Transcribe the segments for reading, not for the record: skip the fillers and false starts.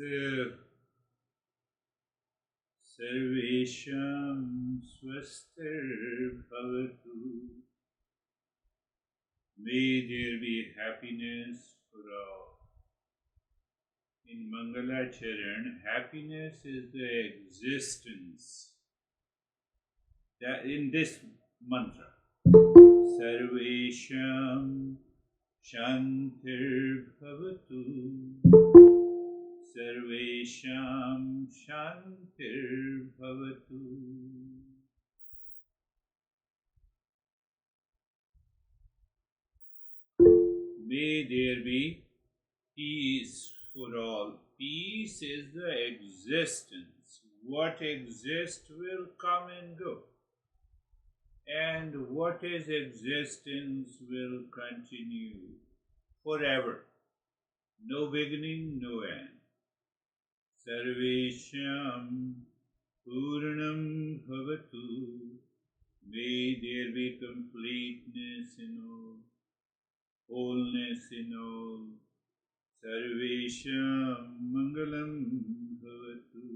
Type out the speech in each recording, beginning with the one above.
So, Sarvesham Swastir Bhavatu. May there be happiness for all. In Mangalacharan, happiness is the existence. That in this mantra, Sarvesham Shantir Bhavatu. Sarvesham Shantir Bhavatu. May there be peace for all. Peace is the existence. What exists will come and go. And what is existence will continue forever. No beginning, no end. Sarvesham Purnam Bhavatu. May there be completeness in all, wholeness in all. Sarvesham Mangalam Bhavatu.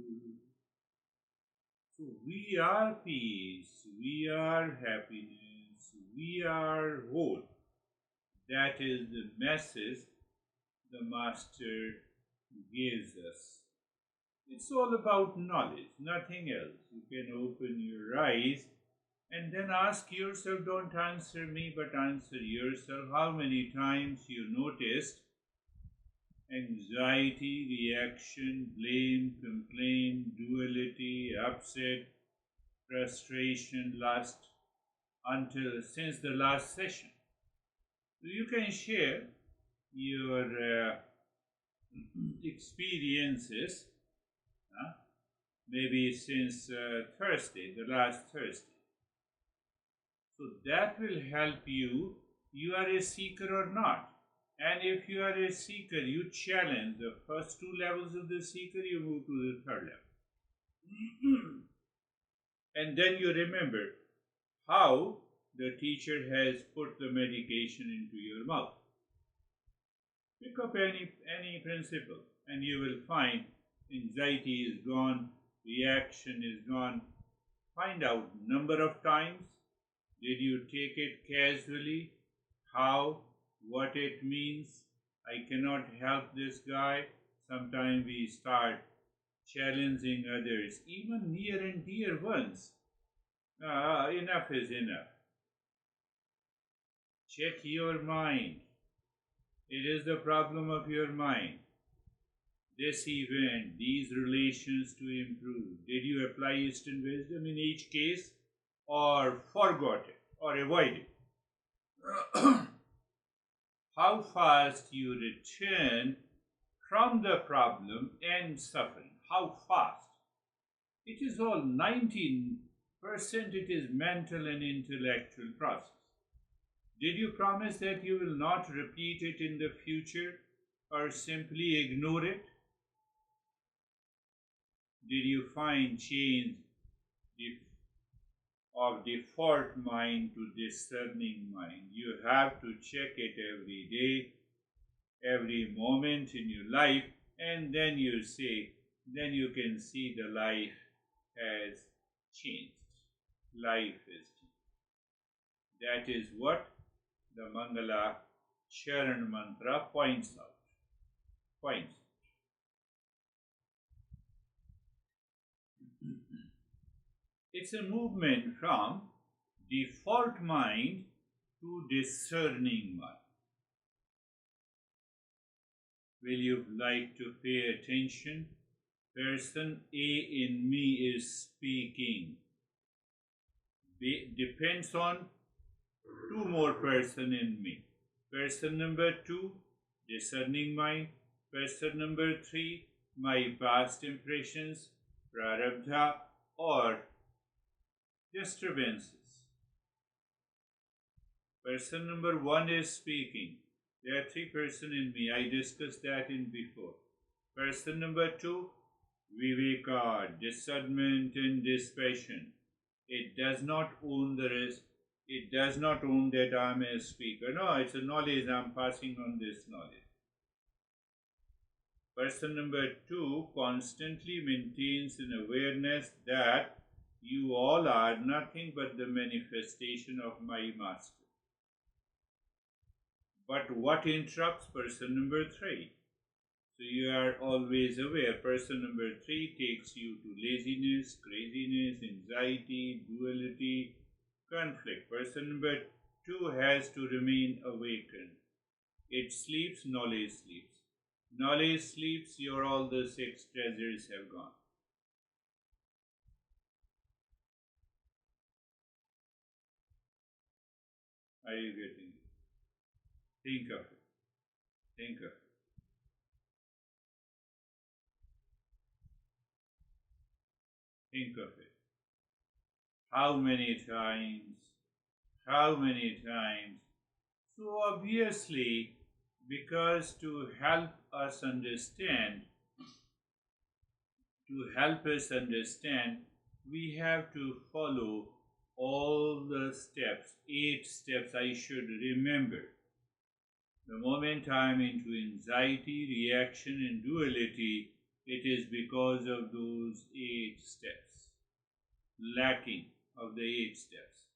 So we are peace, we are happiness, we are whole. That is the message the Master gives us. It's all about knowledge, nothing else. You can open your eyes and then ask yourself, don't answer me, but answer yourself, how many times you noticed anxiety, reaction, blame, complaint, duality, upset, frustration since the last session. So you can share your experiences, maybe since Thursday, the last Thursday. So that will help you. You are a seeker or not. And if you are a seeker, you challenge the first two levels of the seeker, you move to the third level. And then you remember how the teacher has put the medication into your mouth. Pick up any principle and you will find anxiety is gone, reaction is gone. Find out number of times. Did you take it casually? How? What it means? I cannot help this guy. Sometimes we start challenging others, even near and dear ones. Enough is enough. Check your mind. It is the problem of your mind. This event, these relations to improve. Did you apply Eastern wisdom in each case, or forgot it, or avoid it? How fast you return from the problem and suffering. How fast? It is all 19%, it is mental and intellectual process. Did you promise that you will not repeat it in the future or simply ignore it? Did you find change of default mind to discerning mind? You have to check it every day, every moment in your life, and then you can see the life has changed. Life is changed. That is what the Mangala Charan mantra points out. It's a movement from default mind to discerning mind. Will you like to pay attention? Person A in me is speaking. Depends on two more person in me. Person number 2, discerning mind. Person number 3, my past impressions, prarabdha or disturbances. Person number 1 is speaking. There are 3 persons in me. I discussed that in before. Person number 2, viveka, discernment and dispassion. It does not own the rest. It does not own that I am a speaker. No, it's a knowledge. I am passing on this knowledge. Person number 2 constantly maintains an awareness that you all are nothing but the manifestation of my master. But what interrupts person number 3? So you are always aware. Person number 3 takes you to laziness, craziness, anxiety, duality, conflict. Person number 2 has to remain awakened. It sleeps, knowledge sleeps. Knowledge sleeps, your all the 6 treasures have gone. Are you getting it? Think of it. Think of it. Think of it. How many times? How many times? So obviously, because to help us understand, we have to follow all the steps, 8 steps I should remember. The moment I am into anxiety, reaction, and duality, it is because of those 8 steps, lacking of the 8 steps.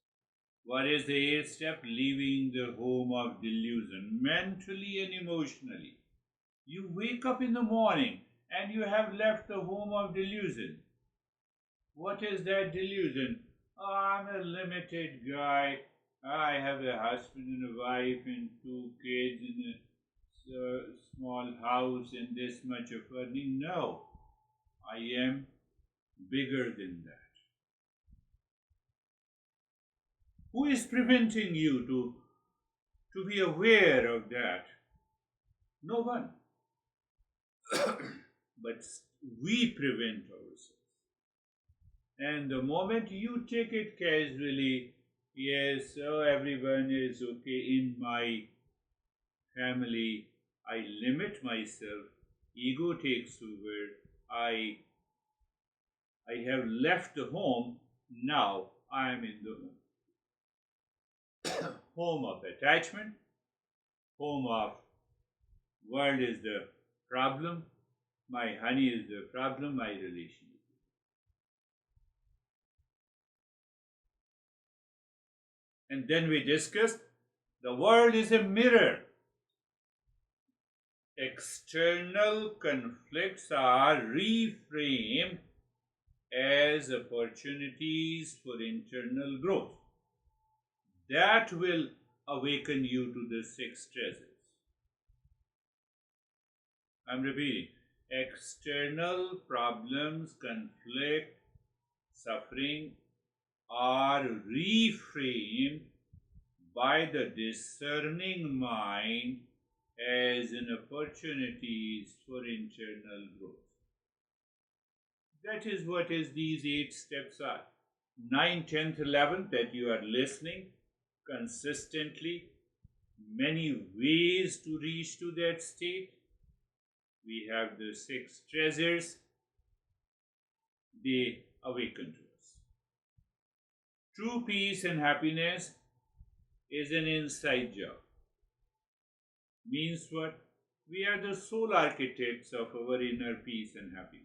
What is the 8th step? Leaving the home of delusion, mentally and emotionally. You wake up in the morning and you have left the home of delusion. What is that delusion? Oh, I'm a limited guy. I have a husband and a wife and 2 kids in a small house and this much of earning. No, I am bigger than that. Who is preventing you to be aware of that? No one. But we prevent ourselves. And the moment you take it casually, yes, oh, everyone is okay in my family, I limit myself, ego takes over, I have left the home, now I am in the home. Home of attachment, home of world is the problem, my honey is the problem, my relation. And then we discussed the world is a mirror. External conflicts are reframed as opportunities for internal growth. That will awaken you to the 6 treasures. I'm repeating. External problems, conflict, suffering are reframed by the discerning mind as an opportunities for internal growth. That is what is these 8 steps are. 9, 10th, 11th, that you are listening consistently, many ways to reach to that state. We have the 6 treasures, they awaken to us. True peace and happiness is an inside job. Means what? We are the sole architects of our inner peace and happiness.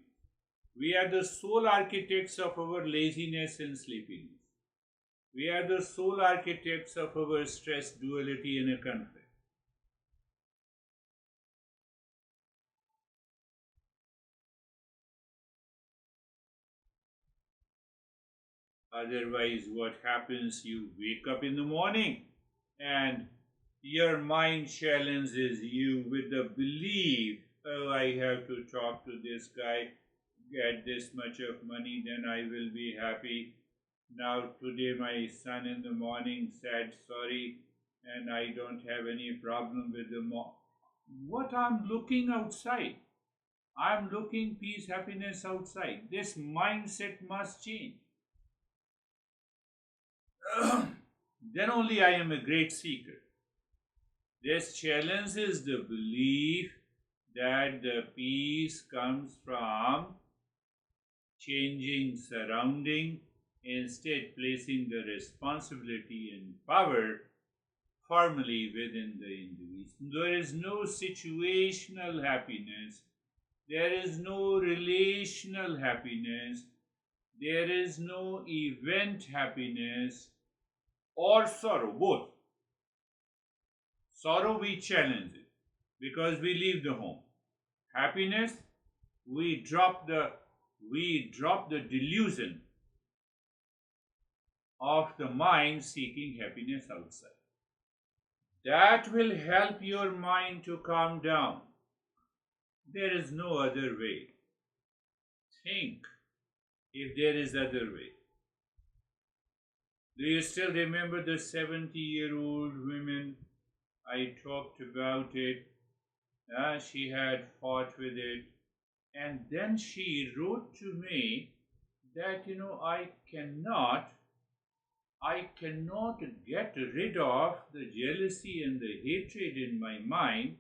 We are the sole architects of our laziness and sleepiness. We are the sole architects of our stress, duality, and a conflict. Otherwise, what happens? You wake up in the morning and your mind challenges you with the belief, oh, I have to talk to this guy, get this much of money, then I will be happy. Now today my son in the morning said sorry and I don't have any problem with the what I'm looking outside. I'm looking peace, happiness outside. This mindset must change. Then only I am a great seeker. This challenges the belief that the peace comes from changing surrounding, instead placing the responsibility and power firmly within the individual. There is no situational happiness, There is no relational happiness. There is no event happiness or sorrow, both. Sorrow, we challenge it because we leave the home. Happiness, we drop the delusion of the mind seeking happiness outside. That will help your mind to calm down. There is no other way. Think if there is other way. Do you still remember the 70-year-old woman? I talked about it. She had fought with it. And then she wrote to me that, I cannot get rid of the jealousy and the hatred in my mind.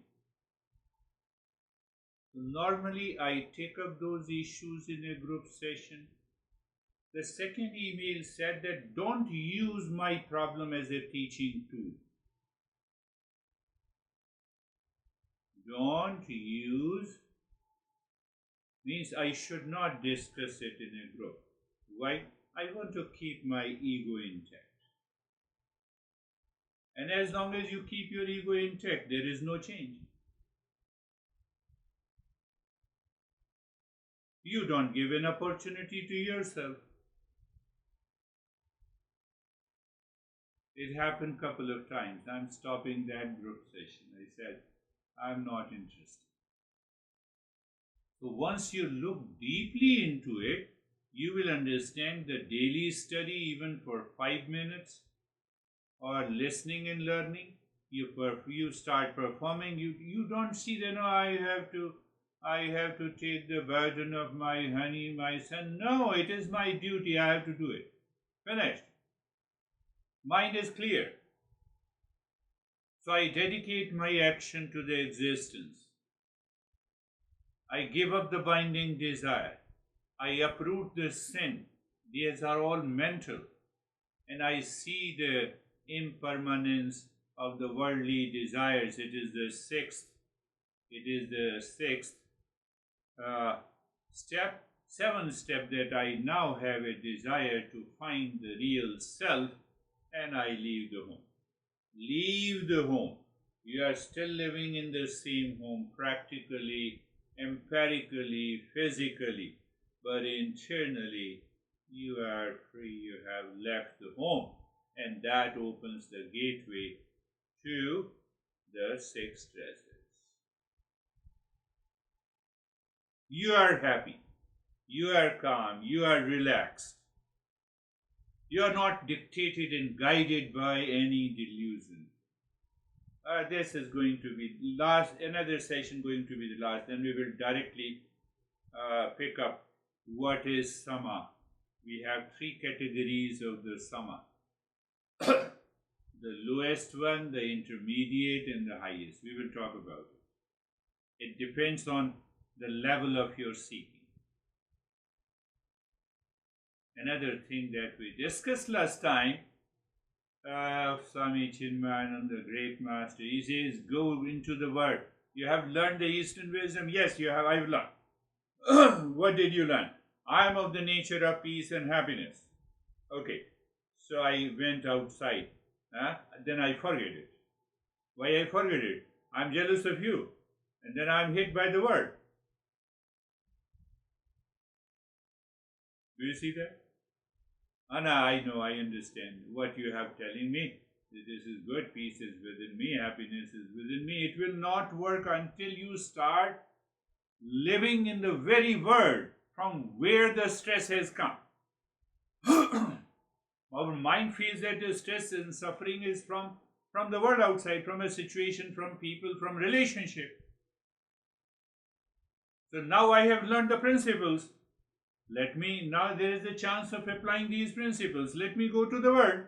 Normally, I take up those issues in a group session. The second email said that don't use my problem as a teaching tool. Don't use means I should not discuss it in a group. Why? I want to keep my ego intact. And as long as you keep your ego intact, there is no change. You don't give an opportunity to yourself. It happened a couple of times. I'm stopping that group session. I said, I'm not interested. So once you look deeply into it, you will understand the daily study, even for 5 minutes, or listening and learning. You start performing. You don't see that, no, I have to take the burden of my honey, my son. No, it is my duty. I have to do it. Finished. Mind is clear. So I dedicate my action to the existence. I give up the binding desire. I uproot the sin. These are all mental. And I see the impermanence of the worldly desires. It is the sixth step, seventh step, that I now have a desire to find the real self, and I leave the home. Leave the home. You are still living in the same home, practically, empirically, physically, but internally you are free. You have left the home, and that opens the gateway to the six treasures. You are happy, you are calm, you are relaxed. You are not dictated and guided by any delusion. This is going to be another session going to be the last. Then we will directly pick up what is sama. We have 3 categories of the sama. The lowest one, the intermediate, and the highest. We will talk about it. It depends on the level of your seeking. Another thing that we discussed last time, Swami Chinmayananda, the great master, he says, go into the world. You have learned the Eastern wisdom? Yes, you have. I've learned. What did you learn? I am of the nature of peace and happiness. Okay, so I went outside. Then I forget it. Why I forget it? I'm jealous of you. And then I'm hit by the world. Do you see that? Anna, I know, I understand what you have telling me. This is good, peace is within me, happiness is within me. It will not work until you start living in the very world from where the stress has come. Our mind feels that the stress and suffering is from the world outside, from a situation, from people, from relationship. So now I have learned the principles. Now there is a chance of applying these principles. Let me go to the world.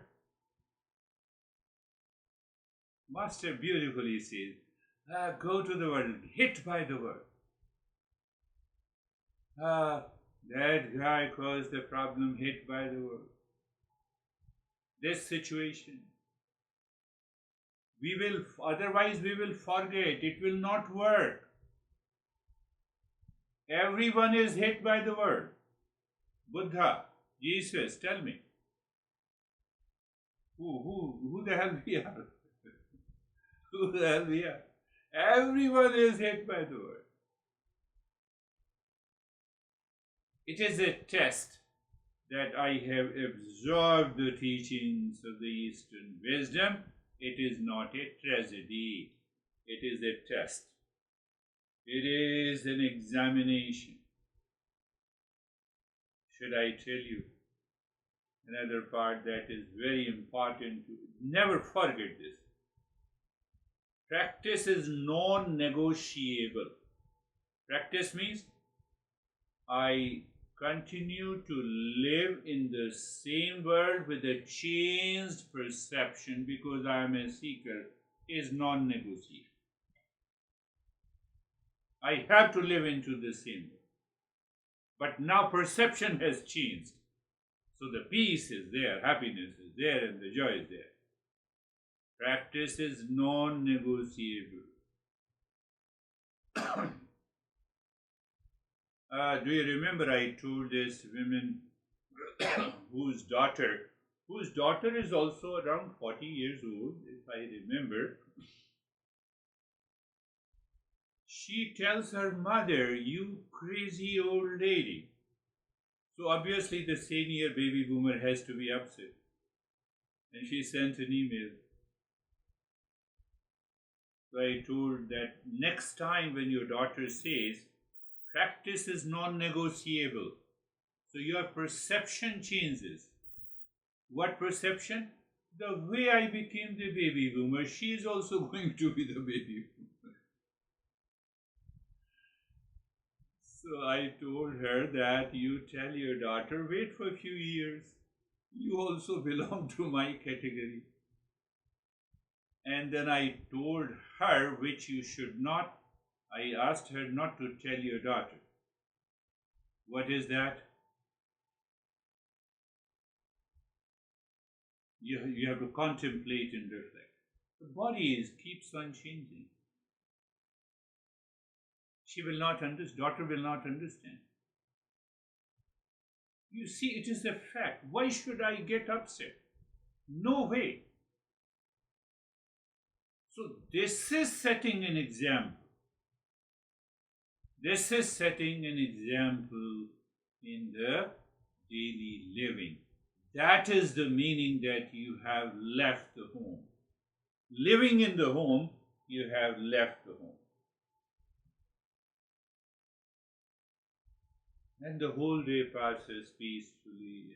Master beautifully says, go to the world, hit by the world. That guy caused the problem, hit by the world. This situation. Otherwise we will forget. It will not work. Everyone is hit by the world. Buddha, Jesus, tell me, who the hell we are? Who the hell we are? Everyone is hit by the world. It is a test that I have absorbed the teachings of the Eastern wisdom. It is not a tragedy. It is a test. It is an examination. Should I tell you another part that is very important to never forget this? Practice is non-negotiable. Practice means I continue to live in the same world with a changed perception because I am a seeker is non-negotiable. I have to live into the same world. But now perception has changed. So the peace is there, happiness is there, and the joy is there. Practice is non-negotiable. Do you remember I told this woman whose daughter is also around 40 years old, if I remember. She tells her mother, "You crazy old lady." So obviously the senior baby boomer has to be upset. And she sent an email. So I told that next time when your daughter says, practice is non-negotiable. So your perception changes. What perception? The way I became the baby boomer, she is also going to be the baby boomer. So I told her that you tell your daughter, wait for a few years. You also belong to my category. And then I told her, which you should not, I asked her not to tell your daughter. What is that? You have to contemplate and reflect. The body keeps on changing. She will not understand, daughter will not understand. You see, it is a fact. Why should I get upset? No way. So this is setting an example. This is setting an example in the daily living. That is the meaning that you have left the home. Living in the home, you have left the home. And the whole day passes peacefully.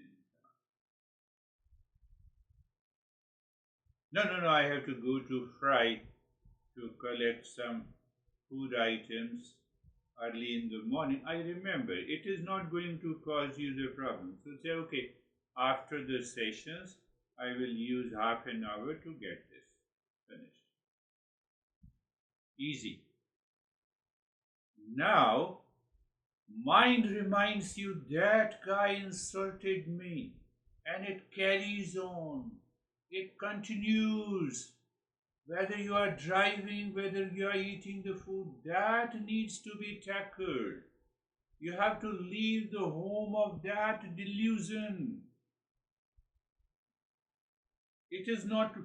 No, I have to go to Fry to collect some food items early in the morning. I remember, it is not going to cause you the problem. So say, okay, after the sessions, I will use half an hour to get this finished. Easy. Now, mind reminds you that guy insulted me, and it carries on. It continues. Whether you are driving, whether you are eating the food, that needs to be tackled. You have to leave the home of that delusion. It is not,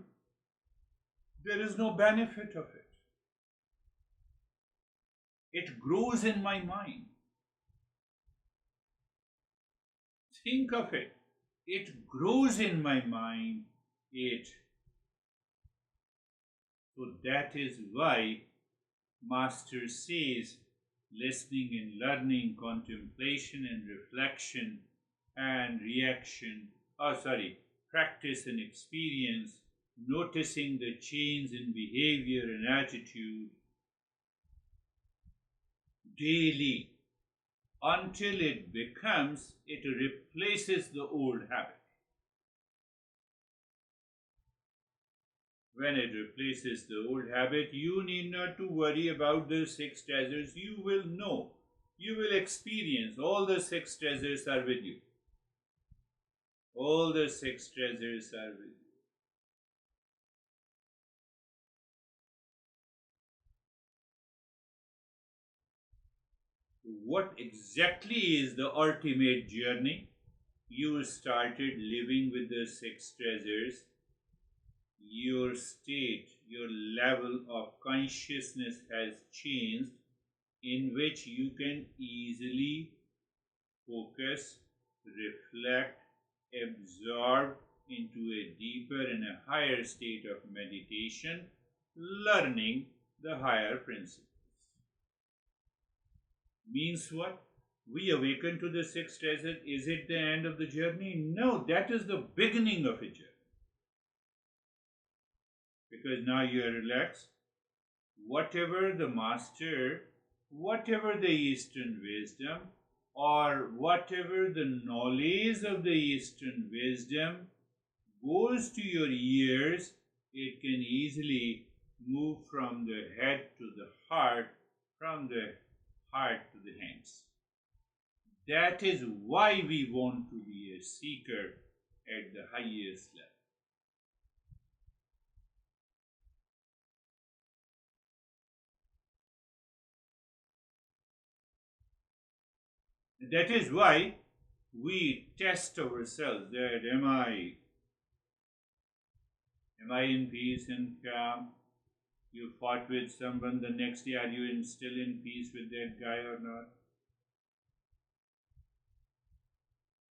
there is no benefit of it. It grows in my mind. Think of it. It grows in my mind. So that is why Master says listening and learning, contemplation and reflection and reaction, practice and experience, noticing the change in behavior and attitude daily until it replaces the old habit. When it replaces the old habit, you need not to worry about the 6 treasures. You will know. You will experience. All the 6 treasures are with you. All the 6 treasures are with you. What exactly is the ultimate journey? You started living with the six treasures. Your state, your level of consciousness has changed, in which you can easily focus, reflect, absorb into a deeper and a higher state of meditation, learning the higher principles. Means what? We awaken to the sixth treasure. Is it the end of the journey? No, that is the beginning of a journey. Because now you are relaxed. Whatever the master, whatever the Eastern wisdom, or whatever the knowledge of the Eastern wisdom goes to your ears, it can easily move from the head to the heart, from the heart to the hands. That is why we want to be a seeker at the highest level. That is why we test ourselves that am I in peace and calm? You fought with someone, the next day are you still in peace with that guy or not?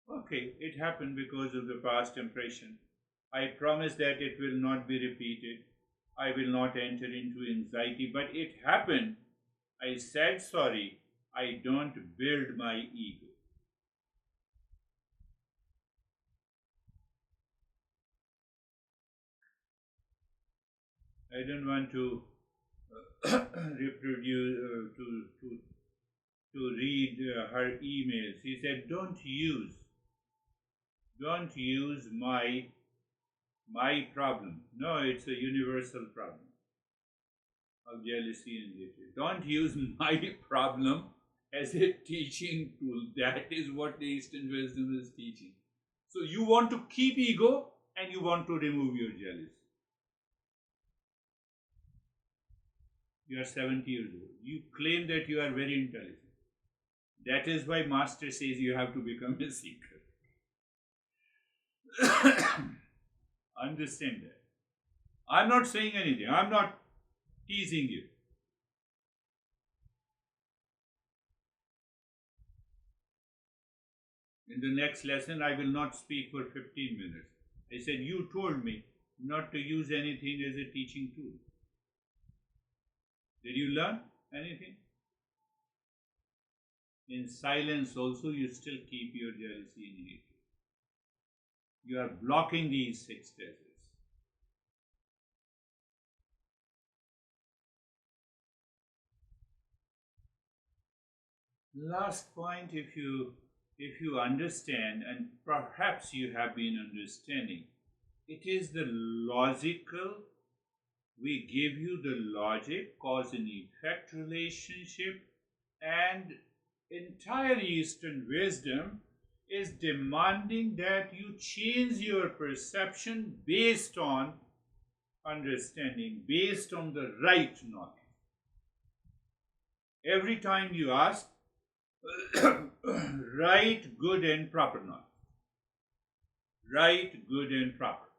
Okay, it happened because of the past impression. I promise that it will not be repeated. I will not enter into anxiety, but it happened. I said sorry. I don't build my ego. I don't want to reproduce to read her emails. She said, don't use my problem. No, it's a universal problem of jealousy and hatred. Don't use my problem as a teaching tool. That is what the Eastern wisdom is teaching. So you want to keep ego and you want to remove your jealousy. You are 70 years old. You claim that you are very intelligent. That is why Master says you have to become a seeker. Understand that. I'm not saying anything. I'm not teasing you. In the next lesson, I will not speak for 15 minutes. I said, you told me not to use anything as a teaching tool. Did you learn anything? In silence also, you still keep your jealousy and hatred. You are blocking these six treasures. Last point, if you understand, and perhaps you have been understanding, it is the logical. We give you the logic, cause and effect relationship, and entire Eastern wisdom is demanding that you change your perception based on understanding, based on the right knowledge. Every time you ask, right, good, and proper knowledge. Right, good, and proper.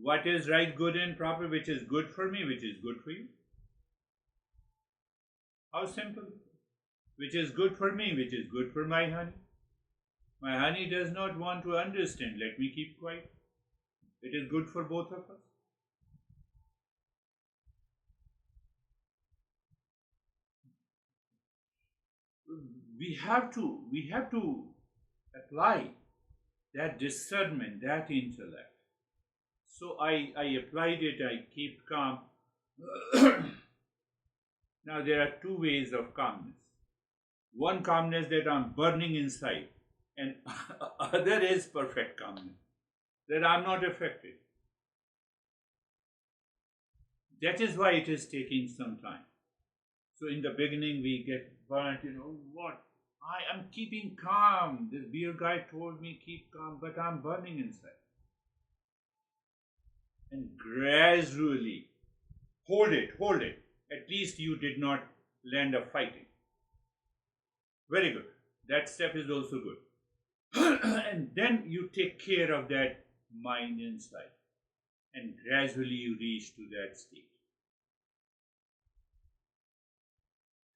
What is right, good, and proper? Which is good for me, which is good for you? How simple? Which is good for me, which is good for my honey? My honey does not want to understand. Let me keep quiet. It is good for both of us. We have to apply that discernment, that intellect. So I applied it, I keep calm. Now there are two ways of calmness. One calmness that I'm burning inside, and other is perfect calmness, that I'm not affected. That is why it is taking some time. So in the beginning we get burnt, what? I am keeping calm. This beer guy told me keep calm, but I'm burning inside. And gradually, hold it. At least you did not land up fighting. Very good. That step is also good. And then you take care of that mind inside, and gradually you reach to that state.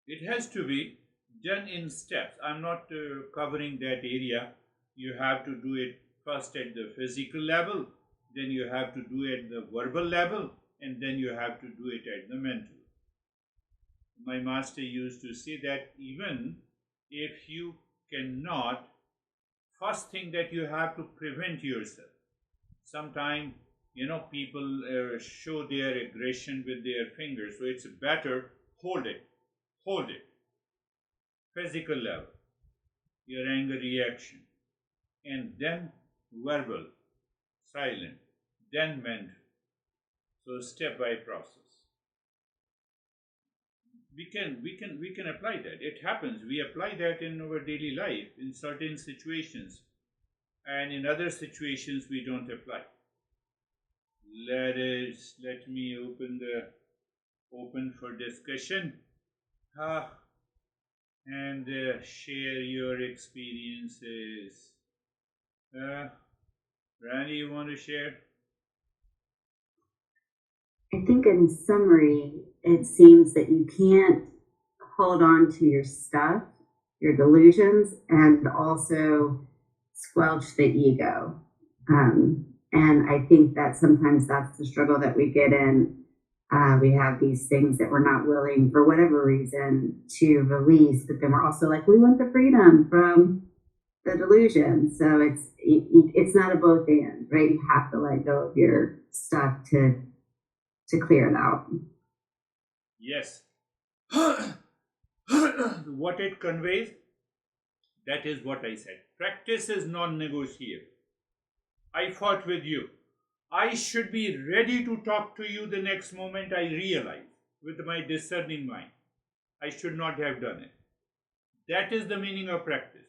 It has to be done in steps. I'm not covering that area. You have to do it first at the physical level, then you have to do it at the verbal level, and then you have to do it at the mental. My master used to say that even if you cannot, first thing that you have to prevent yourself. Sometimes, people show their aggression with their fingers, so it's better hold it, physical level, your anger reaction, and then verbal, silent, then mental. So step by process. We can apply that. It happens. We apply that in our daily life in certain situations, and in other situations we don't apply. Let me open for discussion. Ah, and share your experiences. Randy, you want to share? I think in summary, it seems that you can't hold on to your stuff, your delusions, and also squelch the ego. And I think that sometimes that's the struggle that we get in. We have these things that we're not willing, for whatever reason, to release, but then we're also like, we want the freedom from the delusion. So it's not a both and, right? You have to let go of your stuff to clear it out. Yes. What it conveys, that is what I said. Practice is non-negotiable. I fought with you. I should be ready to talk to you the next moment I realize with my discerning mind. I should not have done it. That is the meaning of practice.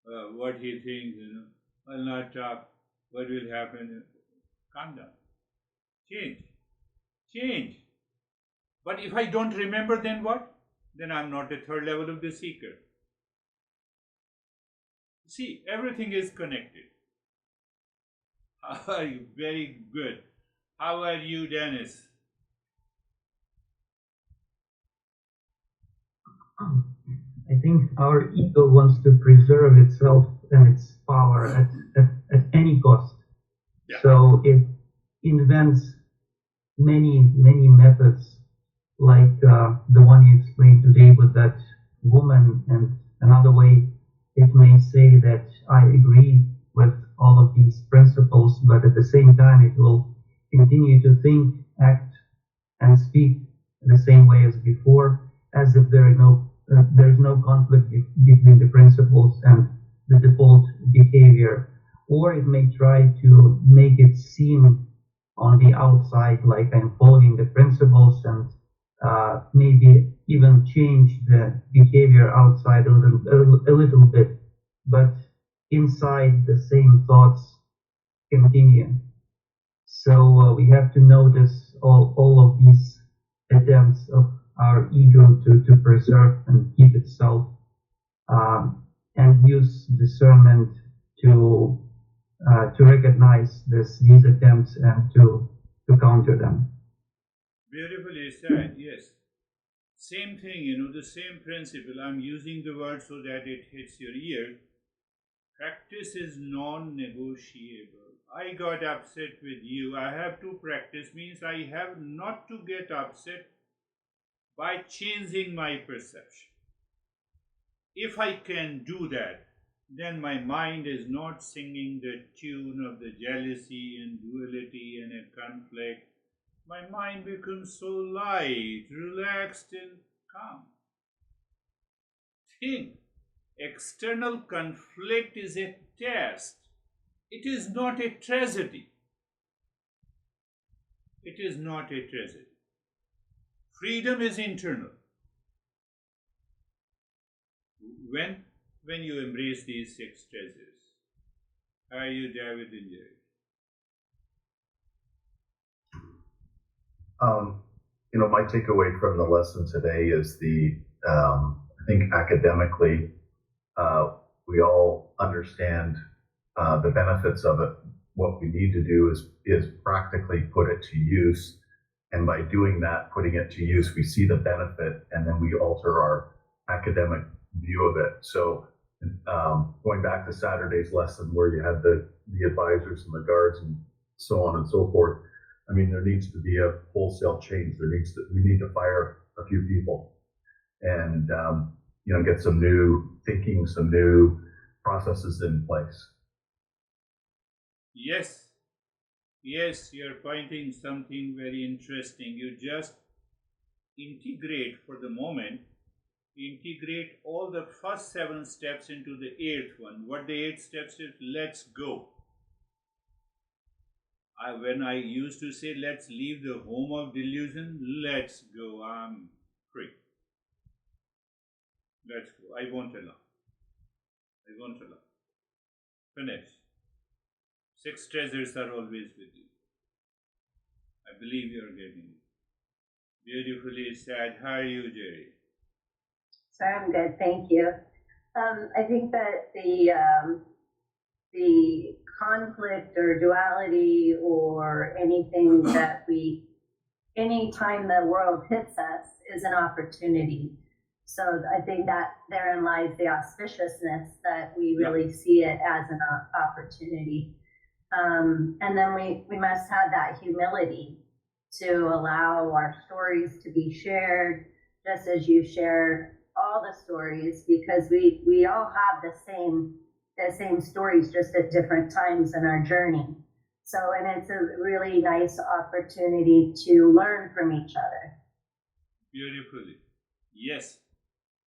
What he thinks, I'll not talk. What will happen? Calm down. Change. But if I don't remember, then what? Then I'm not a third level of the seeker. See, everything is connected. How are you? Very good. How are you, Dennis? I think our ego wants to preserve itself and its power at any cost. Yeah. So it invents many methods, like the one you explained today with that woman, and another way it may say that I agree with all of these principles, but at the same time it will continue to think, act, and speak the same way as before, as if there's no conflict between the principles and the default behavior. Or it may try to make it seem on the outside like I'm following the principles, and maybe even change the behavior outside a little bit, but inside the same thoughts continue. So we have to notice all of these attempts of our ego to preserve and keep itself, and use discernment to recognize these attempts and to counter them. Beautifully said, yes. Same thing, the same principle. I'm using the word so that it hits your ear. Practice is non-negotiable. I got upset with you. I have to practice means I have not to get upset by changing my perception. If I can do that, then my mind is not singing the tune of the jealousy and duality and a conflict. My mind becomes so light, relaxed, and calm. Think, external conflict is a test. It is not a tragedy. It is not a tragedy. Freedom is internal. When you embrace these 6 treasures. How are you, David and Jerry? my takeaway from the lesson today is I think academically, we all understand the benefits of it. What we need to do is practically put it to use. And by doing that, putting it to use, we see the benefit, and then we alter our academic view of it. So going back to Saturday's lesson where you had the advisors and the guards and so on and so forth, I mean, there needs to be a wholesale change. We need to fire a few people and, get some new thinking, some new processes in place. Yes, you're pointing something very interesting. You just integrate for the moment, integrate all the first 7 steps into the 8th one. What the 8 steps is, let's go. When I used to say, let's leave the home of delusion, let's go, I'm free. Let's go. I won't allow. Finish. 6 treasures are always with you. I believe you're getting it. Beautifully said. How are you, Jerry? So I'm good, thank you. I think that the conflict or duality or anything that anytime the world hits us is an opportunity. So I think that therein lies the auspiciousness that we really see it as an opportunity. And then we must have that humility to allow our stories to be shared, just as you share all the stories, because we all have the same stories, just at different times in our journey. So, and it's a really nice opportunity to learn from each other. Beautifully. Yes,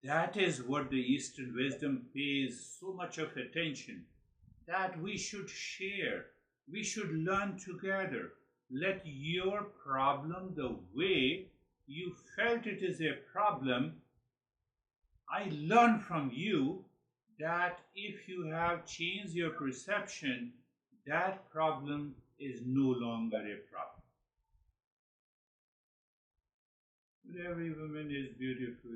that is what the Eastern wisdom pays so much of attention, that we should share, we should learn together. Let your problem, the way you felt it is a problem, I learn from you that if you have changed your perception, that problem is no longer a problem. But every woman is beautiful.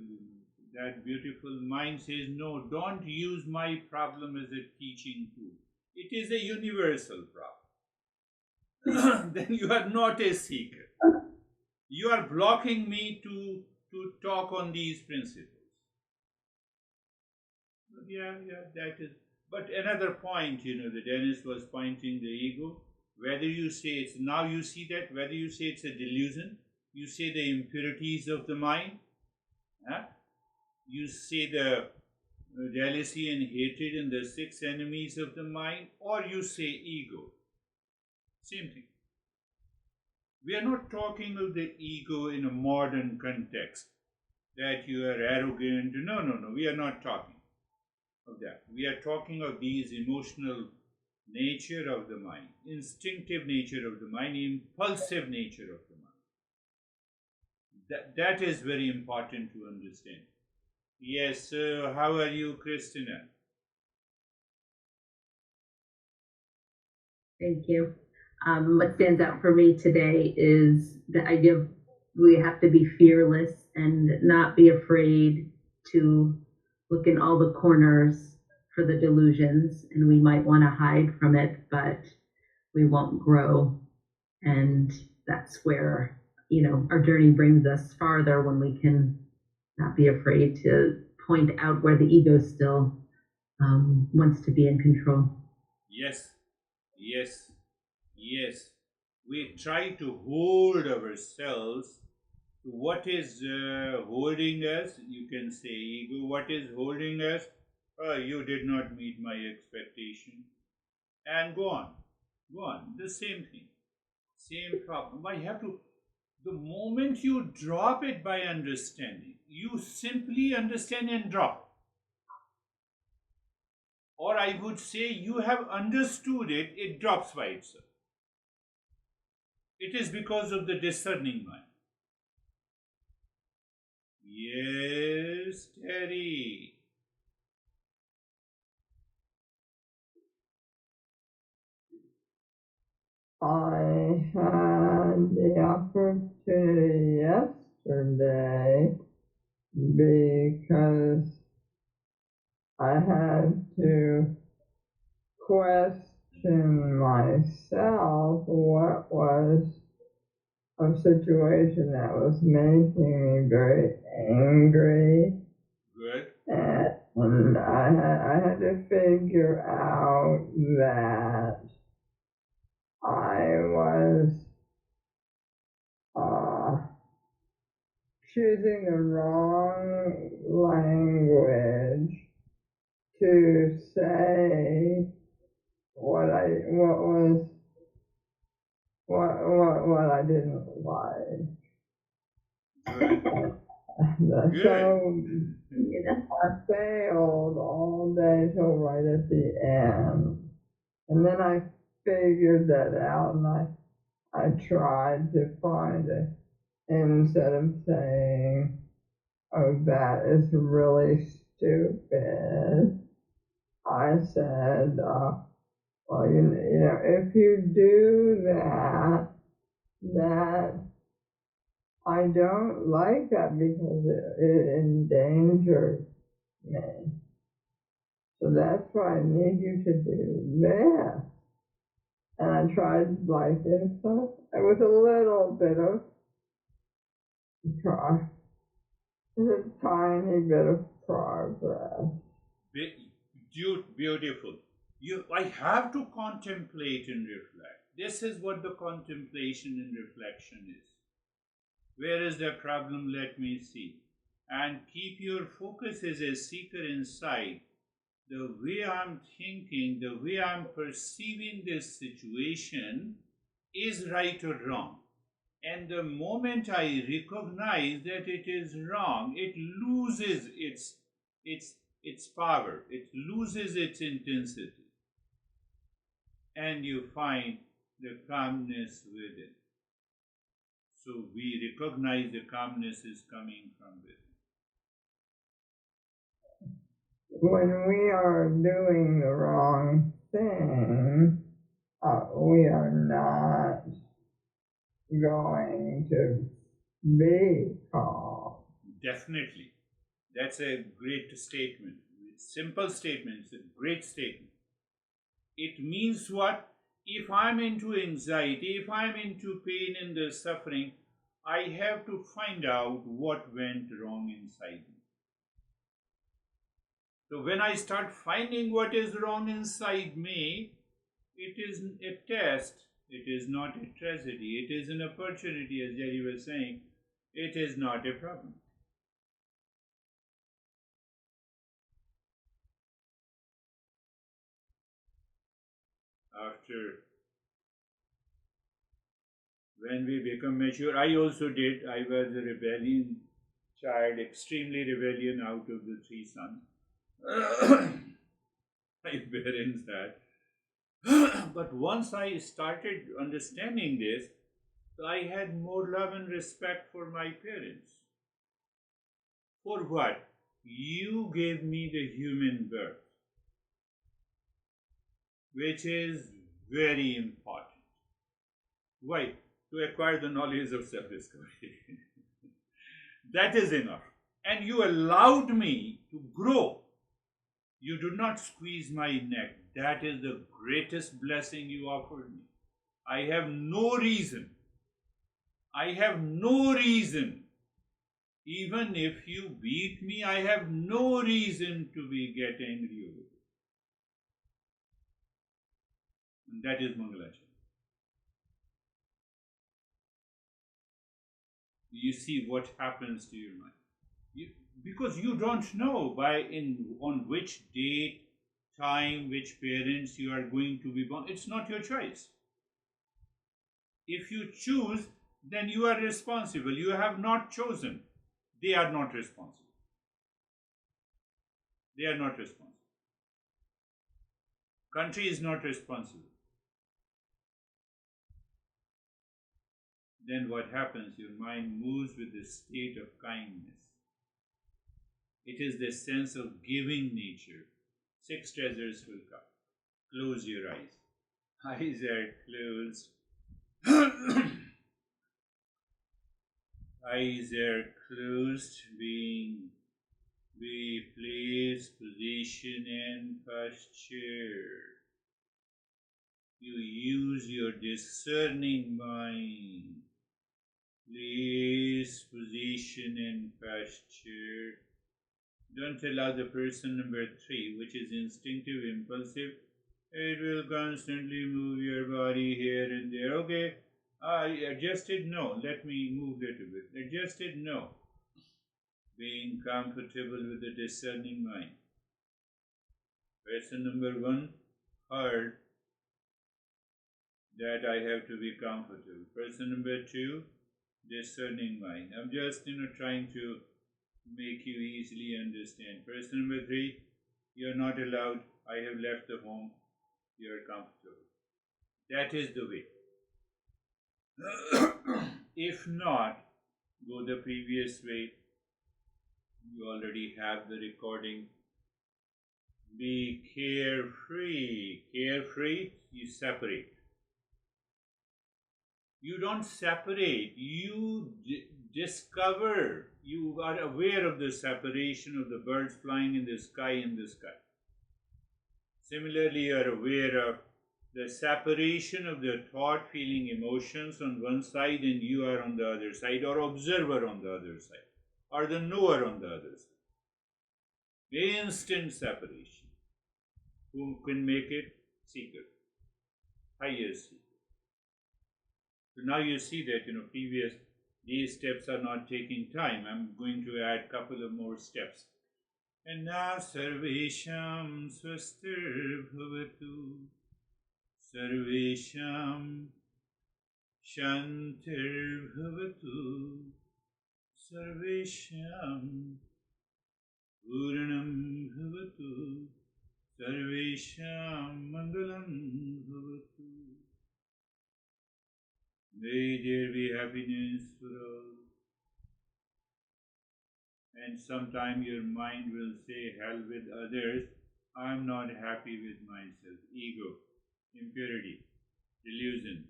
That beautiful mind says, no, don't use my problem as a teaching tool. It is a universal problem. Then you are not a seeker. You are blocking me to talk on these principles. But that is. But another point, the Dennis was pointing the ego. Whether you say it's, now you see that, whether you say it's a delusion, you say the impurities of the mind, you say the jealousy and hatred and the 6 enemies of the mind, or you say ego. Same thing. We are not talking of the ego in a modern context, that you are arrogant. No, we are not talking of that. We are talking of these emotional nature of the mind, instinctive nature of the mind, impulsive nature of the mind. That is very important to understand. Yes, how are you, Christina? Thank you. What stands out for me today is the idea of we have to be fearless and not be afraid to look in all the corners for the delusions, and we might want to hide from it, but we won't grow. And that's where, our journey brings us farther, when we can not be afraid to point out where the ego still wants to be in control. Yes. We try to hold ourselves to what is holding us. You can say ego. What is holding us? You did not meet my expectation. And go on. The same thing. Same problem. I have to, the moment you drop it by understanding, you simply understand and drop. Or I would say you have understood it, it drops by itself. It is because of the discerning mind. Yes, Terry. I had the opportunity, yes. yesterday because I had to question myself what was a situation that was making me very angry. Good. And I had to figure out that I was choosing the wrong language to say what I didn't like. Good. So I failed all day till right at the end. And then I figured that out and I tried to find it. Instead of saying, oh, that is really stupid, I said, well, you know, if you do that I don't like that because it endangers me. So that's why I need you to do this. And I tried like this, so it was a little bit of a tiny bit of progress. Beautiful. I have to contemplate and reflect. This is what the contemplation and reflection is. Where is the problem? Let me see. And keep your focus as a seeker inside. The way I'm thinking, the way I'm perceiving this situation is right or wrong. And the moment I recognize that it is wrong, it loses its power, it loses its intensity. And you find the calmness within. So we recognize the calmness is coming from within. When we are doing the wrong thing, we are not going to be calm. Definitely. That's a great statement. It's a simple statement. It's a great statement. It means what? If I'm into anxiety, if I'm into pain and the suffering, I have to find out what went wrong inside me. So when I start finding what is wrong inside me, it is a test. It is not a tragedy. It is an opportunity, as Jerry was saying. It is not a problem. After, when we become mature, I also did. I was a rebellion child, extremely rebellion out of the three sons. My parents had. But once I started understanding this, I had more love and respect for my parents. For what? You gave me the human birth, which is very important. Why? To acquire the knowledge of self-discovery. That is enough. And you allowed me to grow. You did not squeeze my neck. That is the greatest blessing you offered me. I have no reason. Even if you beat me, I have no reason to get angry over it. And that is Mangalacharya. You see what happens to your mind. Because you don't know on which date, time, which parents you are going to be born. It's not your choice. If you choose, then you are responsible. You have not chosen. They are not responsible. They are not responsible. Country is not responsible. Then what happens? Your mind moves with the state of kindness. It is the sense of giving nature. 6 treasures will come. Close your eyes. Eyes are closed. Eyes are closed, be place, position and posture. You use your discerning mind. Place, position and posture. Don't allow the person number 3, which is instinctive, impulsive. It will constantly move your body here and there. Okay, I adjusted, no. Let me move a little bit. Adjusted, no. Being comfortable with the discerning mind. Person number 1 heard that I have to be comfortable. Person number 2, discerning mind. I'm just trying to make you easily understand. Person number 3, you're not allowed. I have left the home. You're comfortable. That is the way. If not, go the previous way. You already have the recording. Be carefree. Carefree, you separate. You don't separate. You discover. You are aware of the separation of the birds flying in the sky. Similarly, you are aware of the separation of the thought, feeling, emotions on one side and you are on the other side, or observer on the other side, or the knower on the other side. Instant separation. Who can make it? Seeker. Higher seeker. So now you see that, these steps are not taking time. I'm going to add a couple of more steps. And now Sarvesham Swastir Bhavatu. Sarvesham Shantir Bhavatu. Sarvesham Puranam Bhavatu. Sarvesham Mangalam Bhavatu. May there be happiness for all. And sometime your mind will say, hell with others, I am not happy with myself. Ego, impurity, delusion.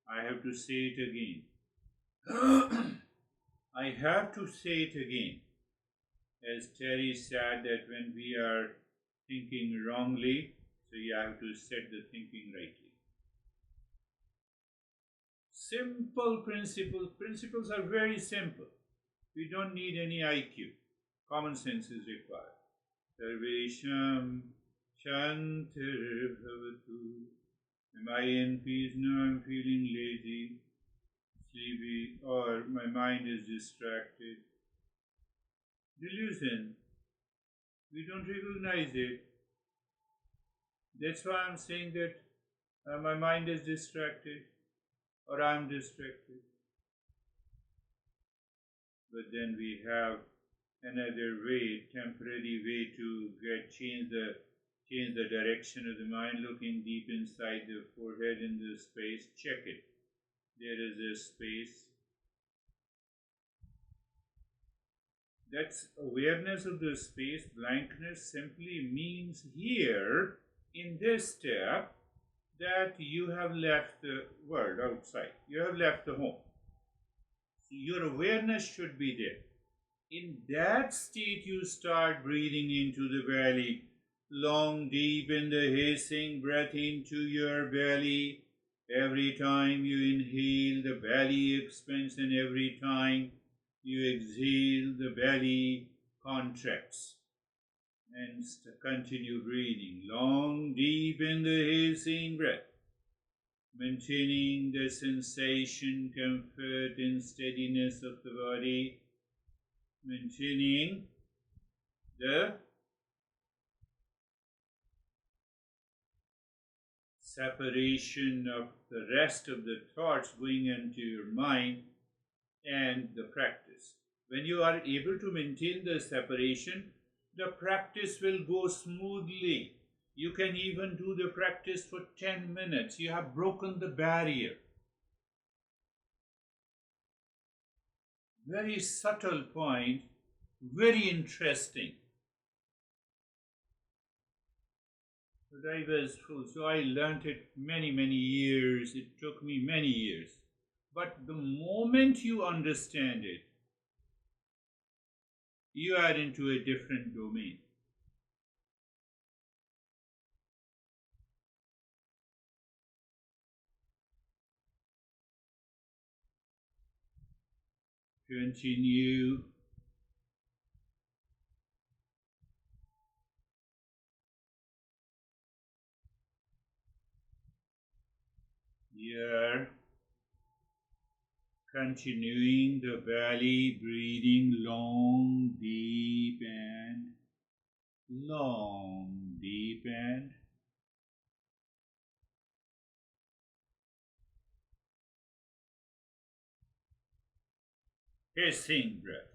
I have to say it again. I have to say it again. As Terry said, that when we are thinking wrongly, so you have to set the thinking rightly. Simple principles. Principles are very simple. We don't need any IQ. Common sense is required. Sarvesham Shantir Bhavatu. Am I in peace? No, I'm feeling lazy, sleepy, or my mind is distracted. Delusion. We don't recognize it. That's why I'm saying that my mind is distracted or I'm distracted. But then we have another way, temporary way to change the direction of the mind, looking deep inside the forehead in the space. Check it. There is a space. That's awareness of the space. Blankness simply means here, in this step, that you have left the world outside. You have left the home. So your awareness should be there. In that state, you start breathing into the belly. Long, deep in the hissing breath into your belly. Every time you inhale, the belly expands, and every time you exhale, the belly contracts. And continue breathing. Long, deep in the hissing breath. Maintaining the sensation, comfort, and steadiness of the body. Maintaining the separation of the rest of the thoughts going into your mind and the practice. When you are able to maintain the separation, the practice will go smoothly. You can even do the practice for 10 minutes. You have broken the barrier. Very subtle point, very interesting. But I was full, so I learned it many years. It took me many years. But the moment you understand it, you are into a different domain. Continue. Here, continuing the belly, breathing long, deep and long, deep and hissing breath.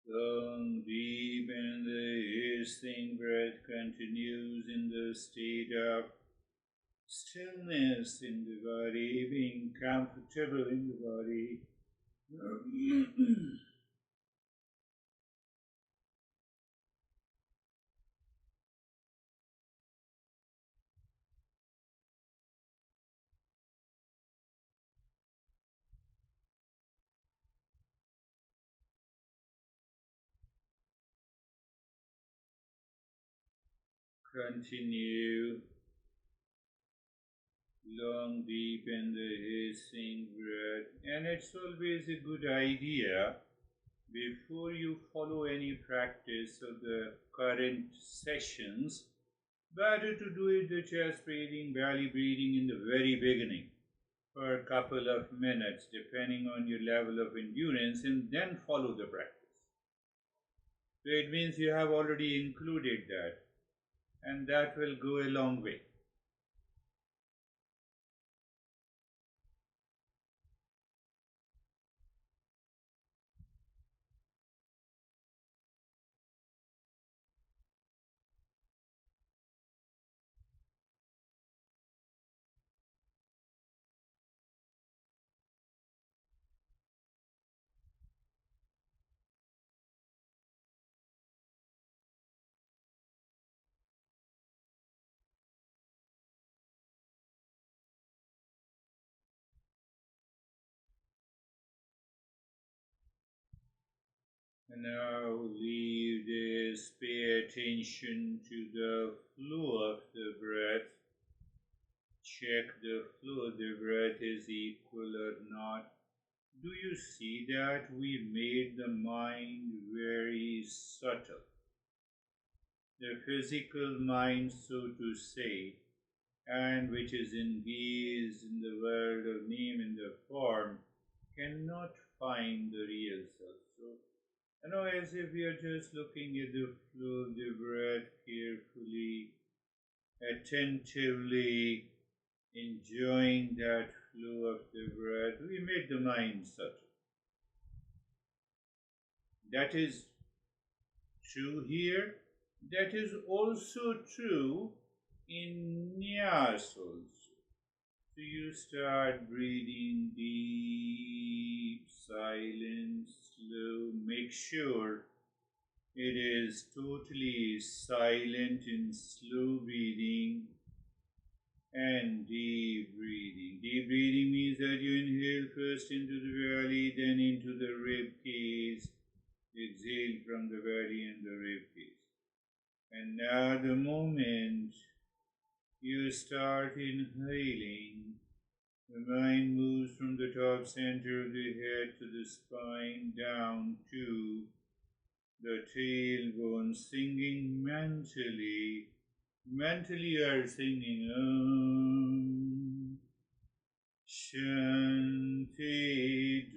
Long, deep, and the hissing breath continues in the state of stillness in the body, being comfortable in the body. Continue. Long, deep, and the hissing breath. And it's always a good idea before you follow any practice of the current sessions, better to do it the chest breathing, belly breathing in the very beginning for a couple of minutes, depending on your level of endurance, and then follow the practice. So it means you have already included that, and that will go a long way. And now leave this, pay attention to the flow of the breath. Check the flow of the breath is equal or not. Do you see that we made the mind very subtle? The physical mind, so to say, and which is engaged in the world of name and the form, cannot find the real self. So, as if we are just looking at the flow of the breath carefully, attentively, enjoying that flow of the breath, we made the mind subtle. That is true here. That is also true in Nyas also. So you start breathing deep, silent, slow. Make sure it is totally silent in slow breathing and deep breathing. Deep breathing means that you inhale first into the belly, then into the rib cage. Exhale from the belly and the rib cage. And now the moment you start inhaling, The mind moves from the top center of the head to the spine down to the tailbone, singing mentally. Mentally, you are singing Om. Shanti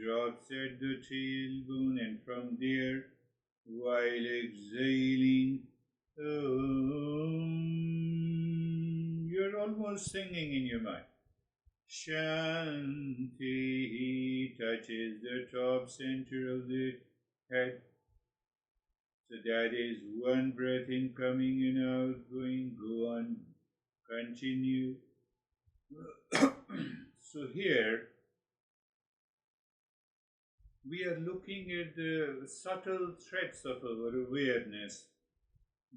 drops at the tailbone, and from there, while exhaling, Om, you're almost singing in your mind. Shanti touches the top center of the head. So that is one breath in, coming and out, going, go on, continue. So here we are looking at the subtle threads of our awareness.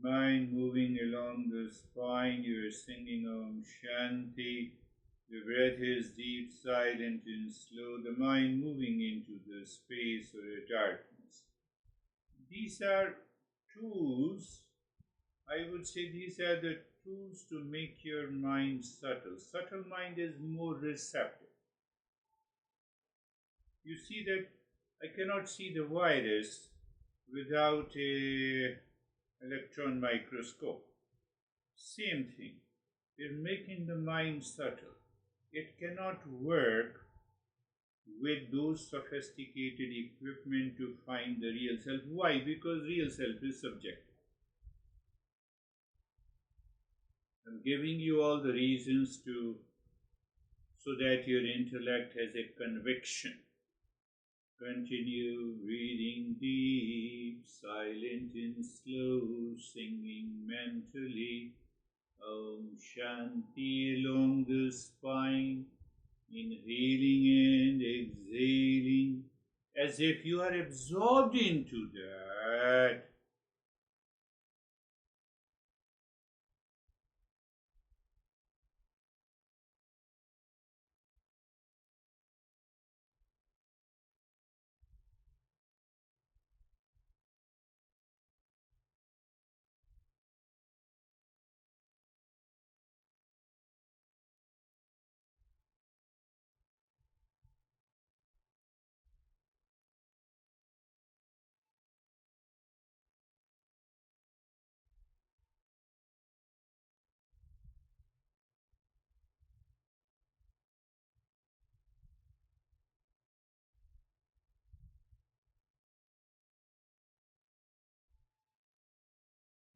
Mind moving along the spine, you are singing Om Shanti. The breath is deep, silent, and slow. The mind moving into the space or the darkness. These are tools. I would say these are the tools to make your mind subtle. Subtle mind is more receptive. You see that I cannot see the virus without a electron microscope. Same thing. We're making the mind subtle. It cannot work with those sophisticated equipment to find the real self. Why? Because real self is subjective. I'm giving you all the reasons so that your intellect has a conviction. Continue breathing deep, silent and slow, singing mentally Om Shanti along the spine, inhaling and exhaling, as if you are absorbed into that.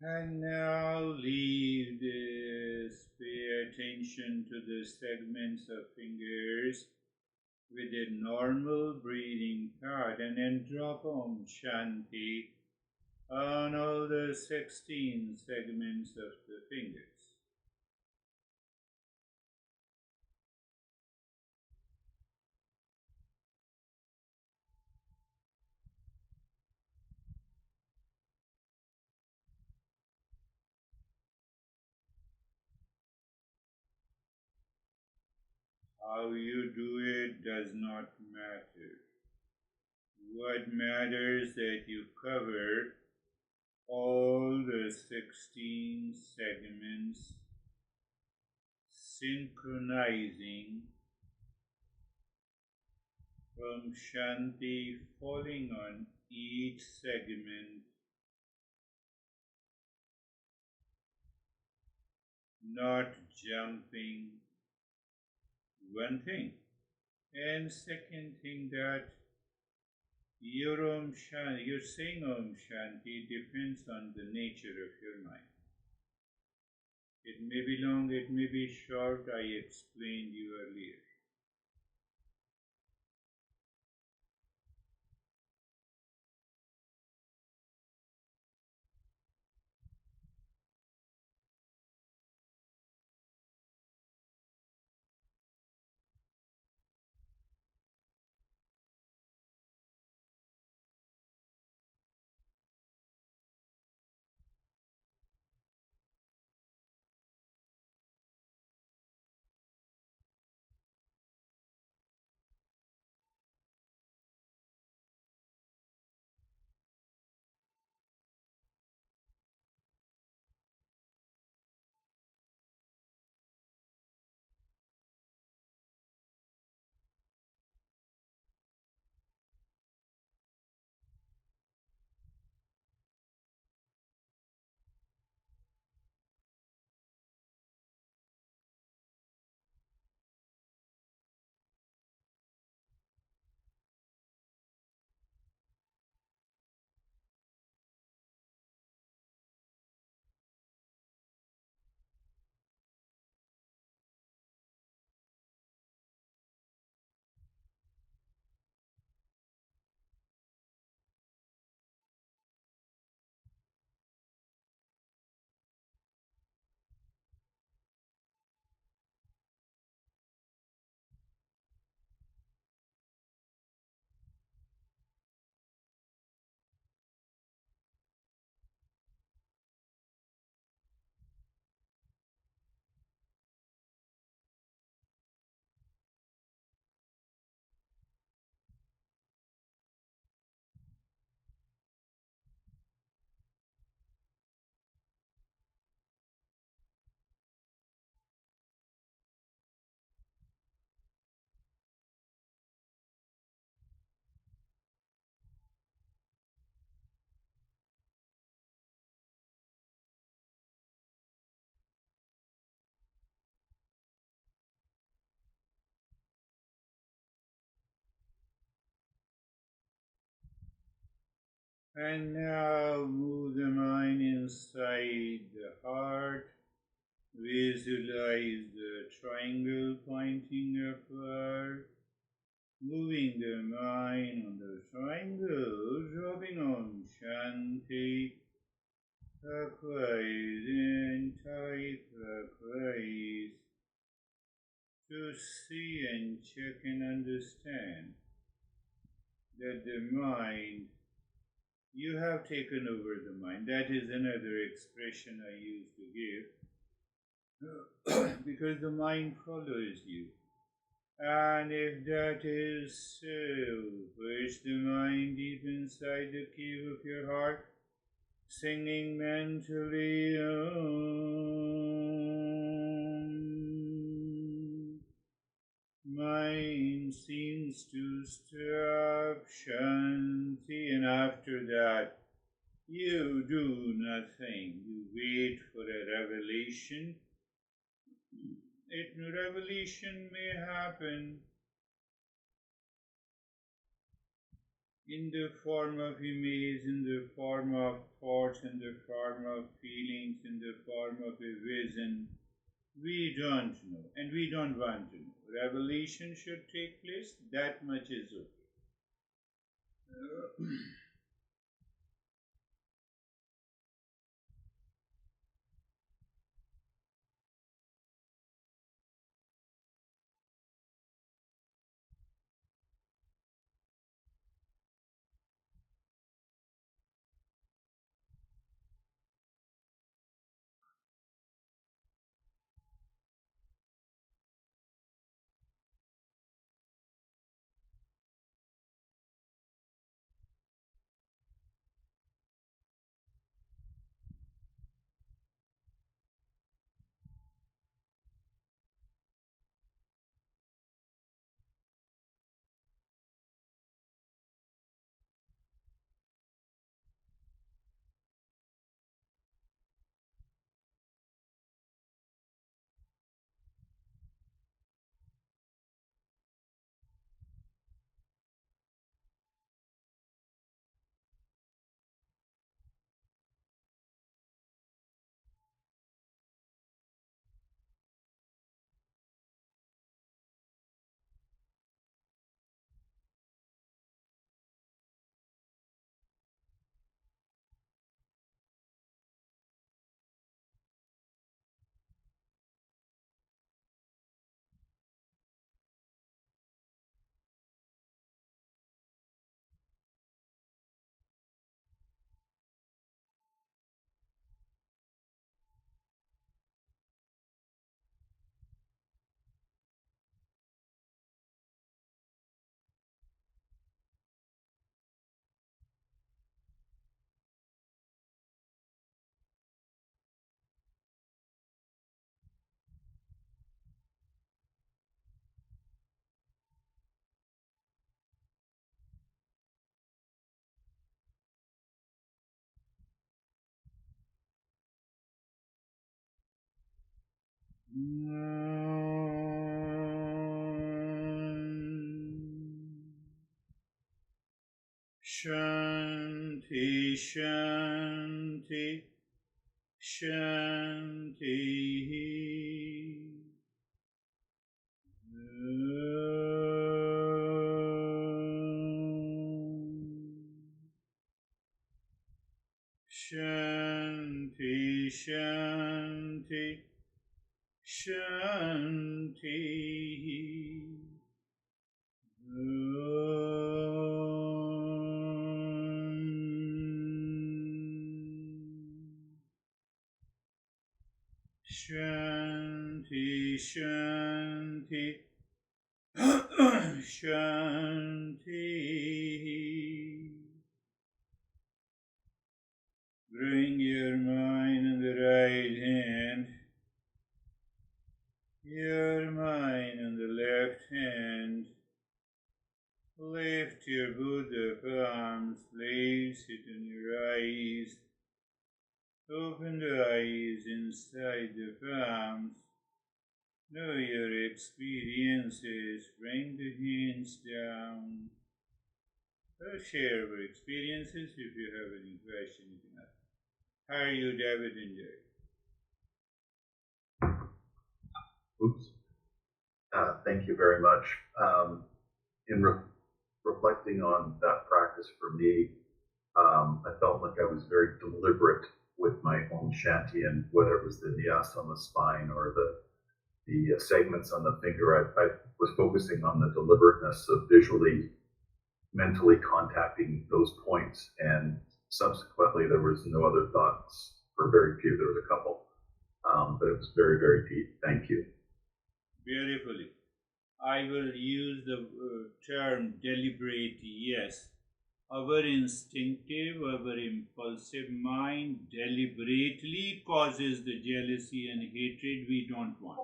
And now leave this, pay attention to the segments of fingers with a normal breathing pattern and drop Om Shanti on all the 16 segments of the fingers. How you do it does not matter. What matters that you cover all the 16 segments, synchronizing from Shanti falling on each segment, not jumping. One thing. And second thing, that your saying Om Shanti depends on the nature of your mind. It may be long, it may be short, I explained you earlier. And now move the mind inside the heart. Visualize the triangle pointing upward. Moving the mind on the triangle, dropping on Shanti. Clockwise anti-clockwise. To see and check and understand that the mind, you have taken over the mind. That is another expression I used to give. Because the mind follows you. And if that is so, push the mind deep inside the cave of your heart, singing mentally Om. Mind seems to stop Shanti, and after that, you do nothing. You wait for a revelation. Revelation may happen in the form of image, in the form of thoughts, in the form of feelings, in the form of a vision. We don't know, and we don't want to know. Revelation should take place, that much is okay. Shanti, Shanti, Shanti. Shanti, Shanti, Shanti. Shanti, Shanti, Shanti. Bring your mind on the right hand, your mind on the left hand. Lift your both palms, place it on your eyes. Open the eyes inside the palms. Know your experiences. Bring the hands down. share your experiences. If you have any question, you can ask. How are you, David and Jerry? Oops. Thank you very much. In reflecting on that practice for me, I felt like I was very deliberate with my own shanty, and whether it was the nyas on the spine or the segments on the finger, I was focusing on the deliberateness of visually, mentally contacting those points, and subsequently there was no other thoughts, or very few. There was a couple, but it was very, very deep. Thank you. Beautifully. I will use the term deliberate, yes. Our instinctive, our impulsive mind deliberately causes the jealousy and hatred we don't want.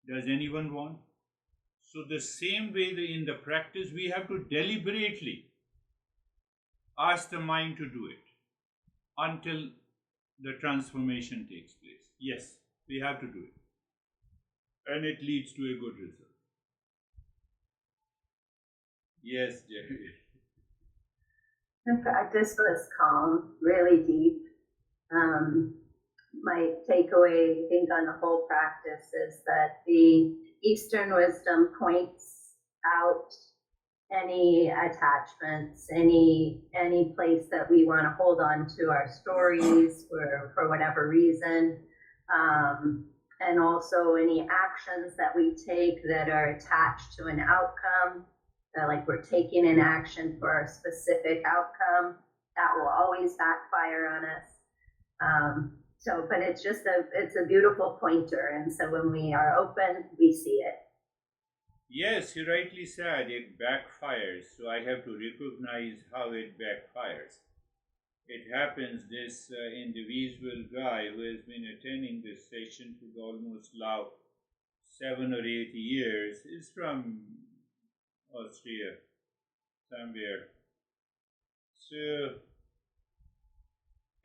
Does anyone want? So the same way in the practice, we have to deliberately ask the mind to do it until the transformation takes place. Yes, we have to do it. And it leads to a good result. Yes, Jerry. The practice was calm, really deep. My takeaway, I think, on the whole practice is that the Eastern wisdom points out any attachments, any place that we want to hold on to our stories for whatever reason, and also any actions that we take that are attached to an outcome. Like we're taking an action for a specific outcome, that will always backfire on us. But it's a beautiful pointer, and so when we are open, we see it. Yes, you rightly said it backfires. So I have to recognize how it backfires. It happens. This individual guy who has been attending this session for almost now 7 or 8 years is from Austria, somewhere. So,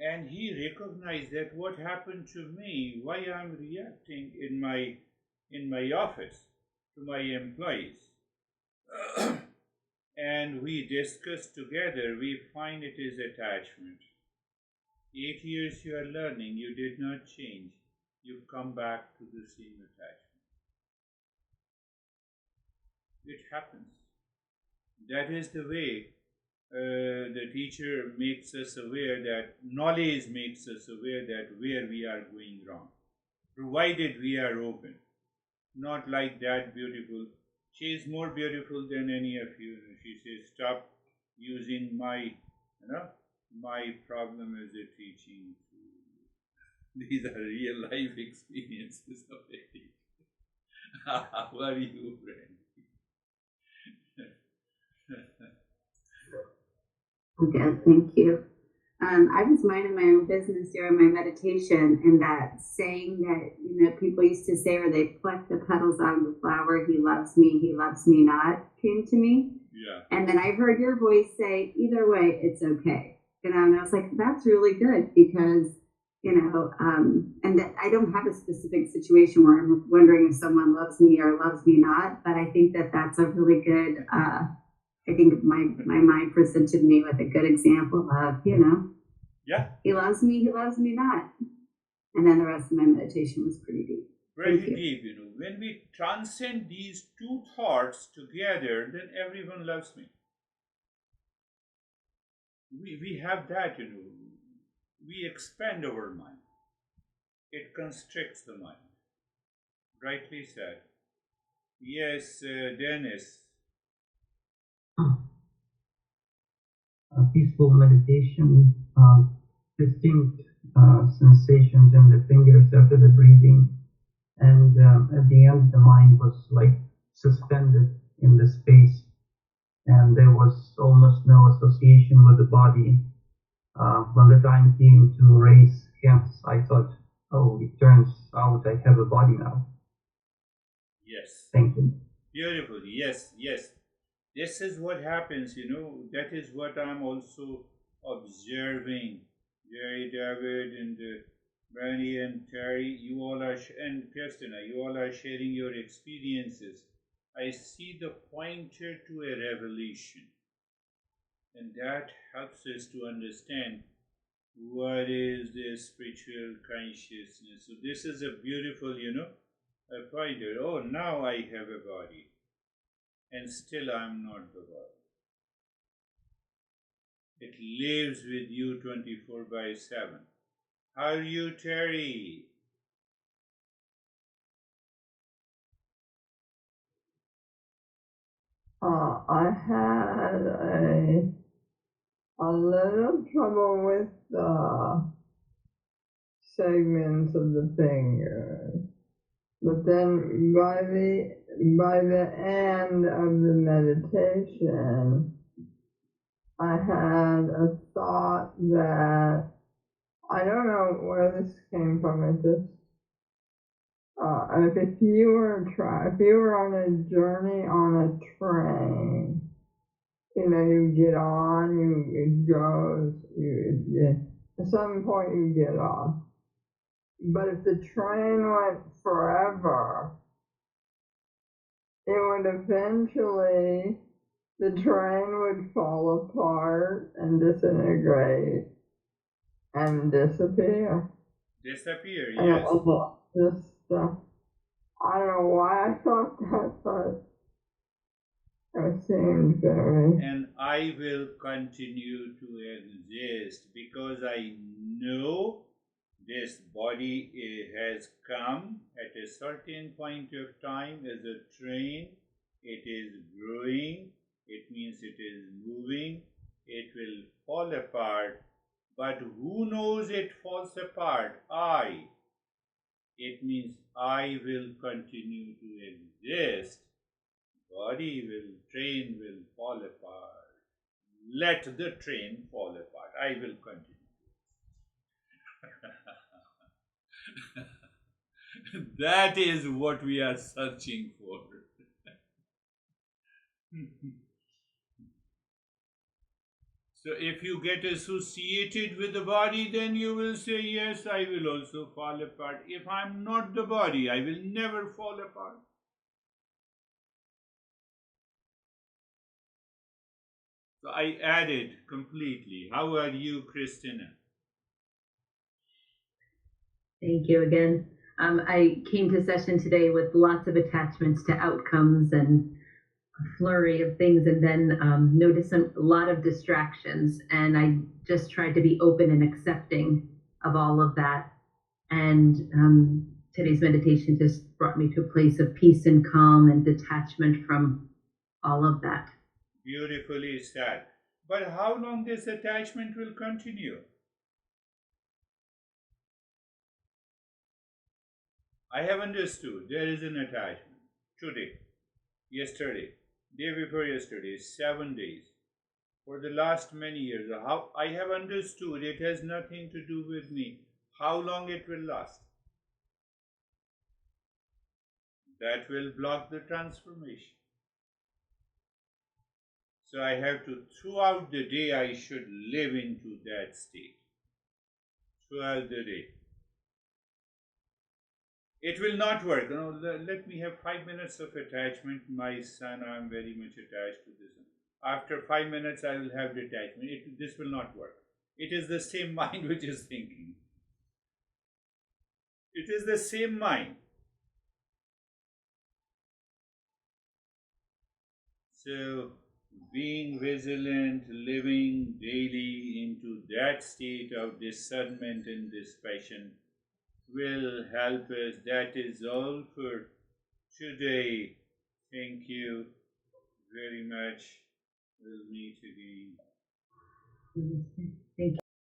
and he recognized that what happened to me, why I'm reacting in my office to my employees. And we discussed together, we find it is attachment. 8 years you are learning, you did not change. You come back to the same attachment. It happens. That is the way the teacher makes us aware that knowledge makes us aware that where we are going wrong, provided we are open. Not like that beautiful. She is more beautiful than any of you. She says, stop using my problem as a teaching tool. These are real life experiences of it. How are you, friend? Good, thank you. I was minding my own business during my meditation, and that saying that people used to say, where they pluck the petals out of the flower, he loves me not, came to me. Yeah. And then I heard your voice say, either way, it's okay. And I was like, that's really good, because and that I don't have a specific situation where I'm wondering if someone loves me or loves me not, but I think that that's a really good. I think my mind presented me with a good example of, yeah, he loves me not. And then the rest of my meditation was pretty deep. Very deep, When we transcend these two thoughts together, then everyone loves me. We have that, We expand our mind. It constricts the mind. Rightly said. Yes, Dennis. A peaceful meditation, distinct sensations in the fingers after the breathing, and at the end the mind was like suspended in the space, and there was almost no association with the body. When the time came to raise hands, I thought, oh, it turns out I have a body now. Yes. Thank you. Beautiful. Yes. This is what happens, That is what I'm also observing. Jerry, David, and Bernie and Terry, you all are, and Christina, you all are sharing your experiences. I see the pointer to a revelation. And that helps us to understand what is this spiritual consciousness. So this is a beautiful, I find it, oh, now I have a body, and still I'm not the body. It lives with you 24/7. How are you, Terry? I had a little trouble with the segments of the fingers, but then by the end of the meditation, I had a thought that I don't know where this came from. It just if you were on a journey on a train, you get on, it goes, at some point you get off. But if the train went forever, it would eventually, the train would fall apart and disintegrate and disappear. Disappear, And yes. I don't know why I thought that, but it seemed very. And I will continue to exist because I know this body has come at a certain point of time as a train. It is growing, it means it is moving, it will fall apart. But who knows it falls apart? I. It means I will continue to exist. Train will fall apart. Let the train fall apart. I will continue. That is what we are searching for. So if you get associated with the body, then you will say, yes, I will also fall apart. If I'm not the body, I will never fall apart. So I added completely. How are you, Christina? Thank you again. I came to session today with lots of attachments to outcomes and a flurry of things, and then noticed a lot of distractions. And I just tried to be open and accepting of all of that. And today's meditation just brought me to a place of peace and calm and detachment from all of that. Beautifully said. But how long this attachment will continue? I have understood there is an attachment. Today, yesterday, day before yesterday, 7 days. For the last many years, how I have understood it has nothing to do with me. How long it will last? That will block the transformation. So I have to, throughout the day, I should live into that state. Throughout the day. It will not work. Let me have 5 minutes of attachment. My son, I am very much attached to this. After 5 minutes, I will have detachment. This will not work. It is the same mind which is thinking. It is the same mind. So, being vigilant, living daily into that state of discernment and dispassion will help us. That is all for today. Thank you very much. We'll meet again. Thank you.